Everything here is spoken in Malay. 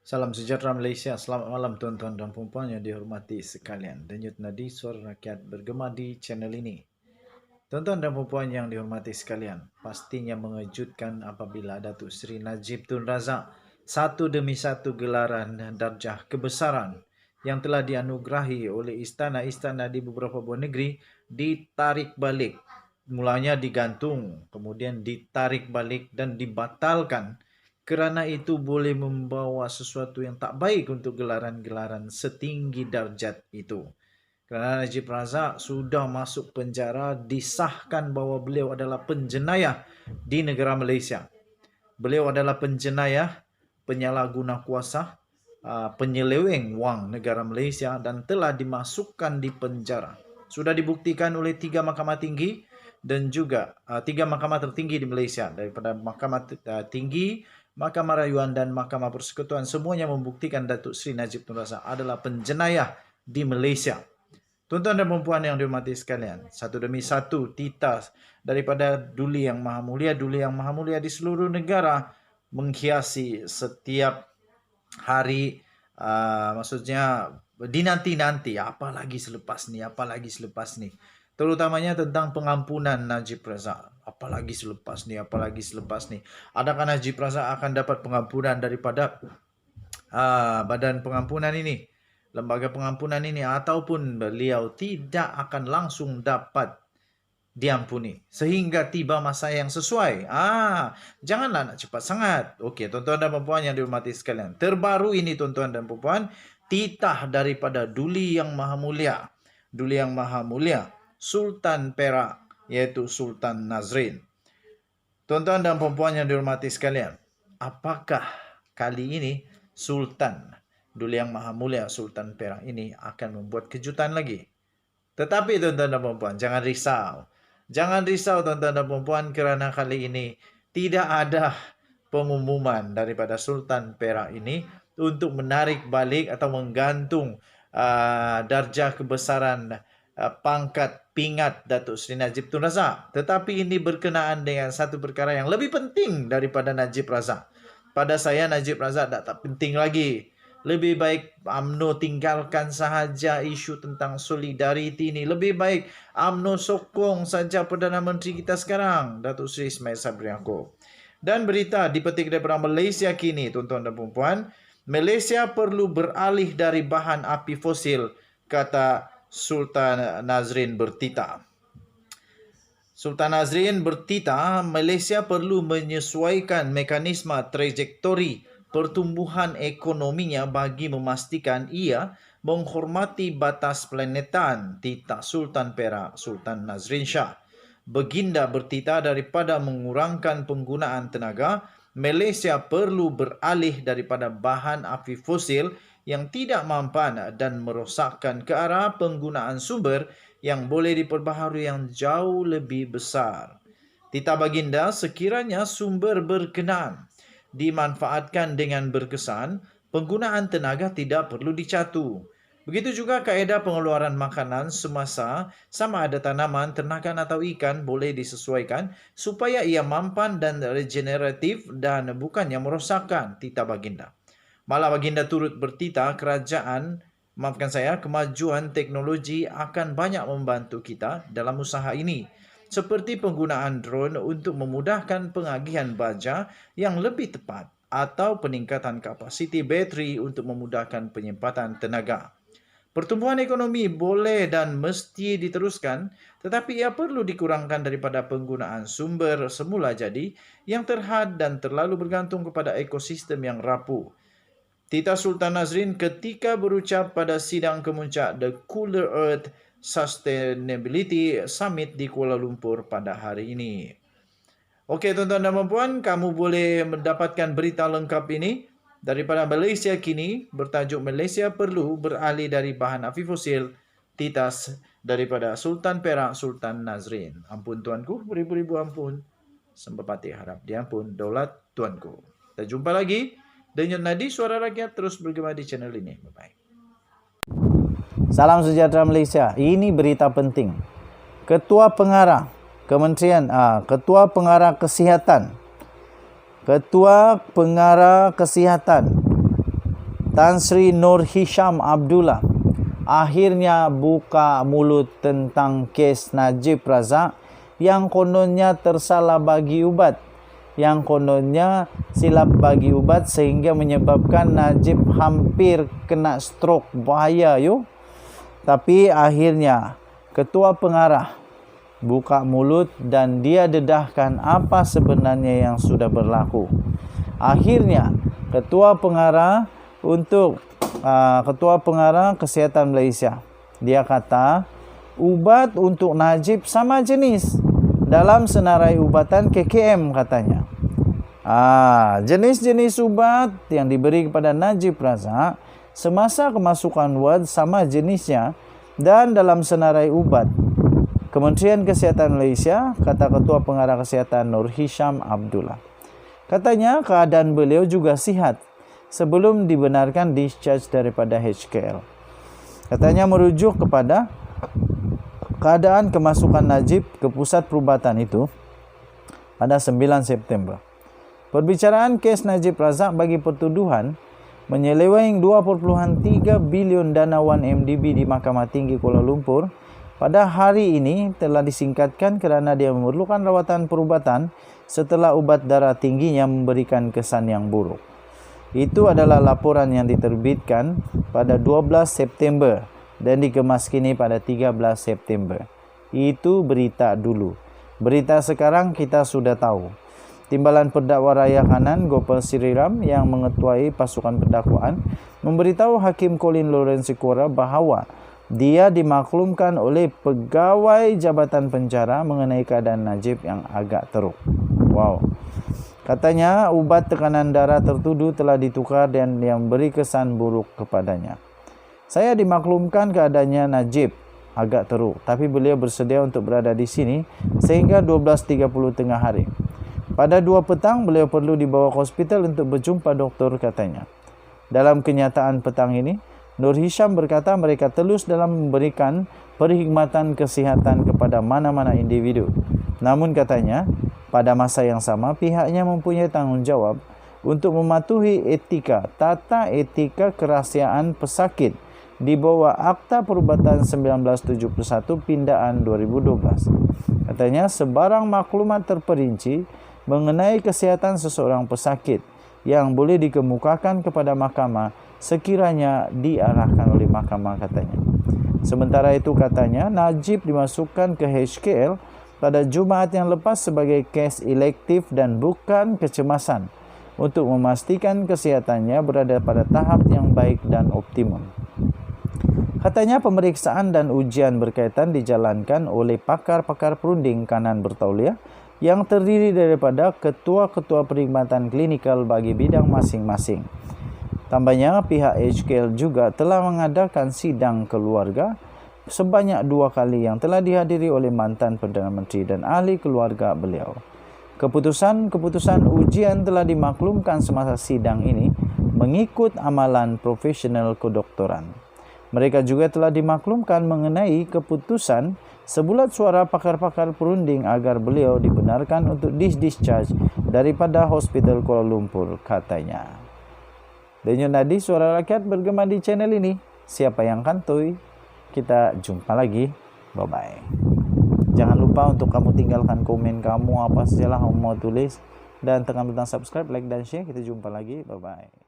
Salam sejahtera Malaysia. Selamat malam tuan-tuan dan puan-puan yang dihormati sekalian. Denyut nadi suara rakyat bergema di channel ini. Tuan-tuan dan puan-puan yang dihormati sekalian, pastinya mengejutkan apabila Datuk Seri Najib Tun Razak satu demi satu gelaran darjah kebesaran yang telah dianugerahi oleh istana-istana di beberapa buah negeri ditarik balik. Mulanya digantung, kemudian ditarik balik dan dibatalkan kerana itu boleh membawa sesuatu yang tak baik untuk gelaran-gelaran setinggi darjat itu. Kerana Najib Razak sudah masuk penjara, disahkan bahawa beliau adalah penjenayah di negara Malaysia. Beliau adalah penjenayah, penyalahguna kuasa, penyeleweng wang negara Malaysia dan telah dimasukkan di penjara. Sudah dibuktikan oleh 3 mahkamah tinggi dan juga 3 mahkamah tertinggi di Malaysia, daripada mahkamah tinggi, Mahkamah Rayuan dan Mahkamah Persekutuan, semuanya membuktikan Datuk Seri Najib Tun Razak adalah penjenayah di Malaysia. Tuan-tuan dan puan yang dihormati sekalian, satu demi satu titah daripada Duli Yang Maha Mulia, Duli Yang Maha Mulia di seluruh negara menghiasi setiap hari, maksudnya dinanti-nanti, apalagi selepas ni. Terutamanya tentang pengampunan Najib Razak. Apalagi selepas ni. Adakah Najib Razak akan dapat pengampunan daripada badan pengampunan ini, lembaga pengampunan ini, ataupun beliau tidak akan langsung dapat diampuni sehingga tiba masa yang sesuai. Janganlah nak cepat sangat. Okey, tuan-tuan dan puan yang dihormati sekalian, terbaru ini tuan-tuan dan puan, titah daripada Duli Yang Maha Mulia, Duli Yang Maha Mulia Sultan Perak, iaitu Sultan Nazrin. Tuan-tuan dan puan yang dihormati sekalian, apakah kali ini Sultan Duli Yang Maha Mulia Sultan Perak ini akan membuat kejutan lagi? Tetapi tuan-tuan dan puan, jangan risau. Jangan risau tuan-tuan dan puan, kerana kali ini tidak ada pengumuman daripada Sultan Perak ini untuk menarik balik atau menggantung darjah kebesaran pangkat pingat Datuk Seri Najib Tun Razak. Tetapi ini berkenaan dengan satu perkara yang lebih penting daripada Najib Razak. Pada saya, Najib Razak tak penting lagi. Lebih baik UMNO tinggalkan sahaja isu tentang solidariti ini. Lebih baik UMNO sokong saja Perdana Menteri kita sekarang, Datuk Seri Ismail Sabri Yaakob. Dan berita dipetik daripada Malaysia kini, tuan-tuan dan puan, Malaysia perlu beralih dari bahan api fosil, kata Sultan Nazrin bertitah. Sultan Nazrin bertitah, Malaysia perlu menyesuaikan mekanisme trajektori pertumbuhan ekonominya bagi memastikan ia menghormati batas planetan, titah Sultan Perak, Sultan Nazrin Shah. Baginda bertitah, daripada mengurangkan penggunaan tenaga, Malaysia perlu beralih daripada bahan api fosil yang tidak mampan dan merosakkan ke arah penggunaan sumber yang boleh diperbaharui yang jauh lebih besar. Titah baginda, sekiranya sumber berkenaan dimanfaatkan dengan berkesan, penggunaan tenaga tidak perlu dicatu. Begitu juga kaedah pengeluaran makanan semasa sama ada tanaman, ternakan atau ikan boleh disesuaikan supaya ia mampan dan regeneratif dan bukannya merosakkan, titah baginda. Malah baginda turut bertitah, kemajuan teknologi akan banyak membantu kita dalam usaha ini, seperti penggunaan drone untuk memudahkan pengagihan baja yang lebih tepat atau peningkatan kapasiti bateri untuk memudahkan penyempatan tenaga. Pertumbuhan ekonomi boleh dan mesti diteruskan, tetapi ia perlu dikurangkan daripada penggunaan sumber semula jadi yang terhad dan terlalu bergantung kepada ekosistem yang rapuh. Titah Sultan Nazrin ketika berucap pada sidang kemuncak The Cooler Earth Sustainability Summit di Kuala Lumpur pada hari ini. Okey tuan-tuan dan puan, kamu boleh mendapatkan berita lengkap ini daripada Malaysia kini, bertajuk Malaysia perlu beralih dari bahan api fosil, titah daripada Sultan Perak, Sultan Nazrin. Ampun tuanku, beribu-ribu ampun. Sembapati harap diampun, daulat tuanku. Kita jumpa lagi. Denyut nadi suara rakyat terus bergema di channel ini. Bye-bye. Salam sejahtera Malaysia. Ini berita penting. Ketua Pengarah Kementerian, Ketua Pengarah Kesihatan Tan Sri Nur Hisham Abdullah akhirnya buka mulut tentang kes Najib Razak yang kononnya tersalah bagi ubat, yang kononnya silap bagi ubat sehingga menyebabkan Najib hampir kena stroke. Bahaya yo. Tapi akhirnya ketua pengarah buka mulut dan dia dedahkan apa sebenarnya yang sudah berlaku. Akhirnya ketua pengarah Kesihatan Malaysia, dia kata ubat untuk Najib sama jenis dalam senarai ubatan KKM katanya. Jenis-jenis ubat yang diberi kepada Najib Razak semasa kemasukan ward sama jenisnya dan dalam senarai ubat Kementerian Kesihatan Malaysia, kata Ketua Pengarah Kesihatan Nur Hisham Abdullah. Katanya keadaan beliau juga sihat sebelum dibenarkan discharge daripada HKL. Katanya merujuk kepada keadaan kemasukan Najib ke pusat perubatan itu pada 9 September. Perbicaraan kes Najib Razak bagi pertuduhan menyeleweng 2.3 bilion dana 1MDB di Mahkamah Tinggi Kuala Lumpur pada hari ini telah disingkatkan kerana dia memerlukan rawatan perubatan setelah ubat darah tingginya memberikan kesan yang buruk. Itu adalah laporan yang diterbitkan pada 12 September dan dikemas kini pada 13 September. Itu berita dulu. Berita sekarang kita sudah tahu. Timbalan Pendakwa Raya Kanan Gopal Siriram yang mengetuai pasukan pendakwaan memberitahu Hakim Colin Lawrence Sikora bahawa dia dimaklumkan oleh pegawai Jabatan Penjara mengenai keadaan Najib yang agak teruk. Wow. Katanya ubat tekanan darah tertuduh telah ditukar dan yang beri kesan buruk kepadanya. Saya dimaklumkan keadaannya Najib agak teruk, tapi beliau bersedia untuk berada di sini sehingga 12.30 tengah hari. Pada 2 petang beliau perlu dibawa ke hospital untuk berjumpa doktor katanya. Dalam kenyataan petang ini, Nur Hisham berkata mereka telus dalam memberikan perkhidmatan kesihatan kepada mana-mana individu. Namun katanya, pada masa yang sama pihaknya mempunyai tanggungjawab untuk mematuhi tata etika kerahsiaan pesakit di bawah Akta Perubatan 1971 Pindaan 2012. Katanya sebarang maklumat terperinci mengenai kesihatan seseorang pesakit yang boleh dikemukakan kepada mahkamah sekiranya diarahkan oleh mahkamah katanya. Sementara itu katanya Najib dimasukkan ke HKL pada Jumaat yang lepas sebagai kes elektif dan bukan kecemasan untuk memastikan kesehatannya berada pada tahap yang baik dan optimum. Katanya pemeriksaan dan ujian berkaitan dijalankan oleh pakar-pakar perunding kanan bertauliah yang terdiri daripada ketua-ketua perkhidmatan klinikal bagi bidang masing-masing. Tambahnya, pihak HKL juga telah mengadakan sidang keluarga sebanyak 2 kali yang telah dihadiri oleh mantan Perdana Menteri dan ahli keluarga beliau. Keputusan ujian telah dimaklumkan semasa sidang ini mengikut amalan profesional kedoktoran. Mereka juga telah dimaklumkan mengenai keputusan sebulat suara pakar-pakar perunding agar beliau dibenarkan untuk discharge daripada Hospital Kuala Lumpur, katanya. Denyut nadi suara rakyat bergema di channel ini. Siapa yang kantoi? Kita jumpa lagi. Bye-bye. Jangan lupa untuk kamu tinggalkan komen kamu apa sajalah kamu mau tulis. Dan tekan butang subscribe, like dan share. Kita jumpa lagi. Bye-bye.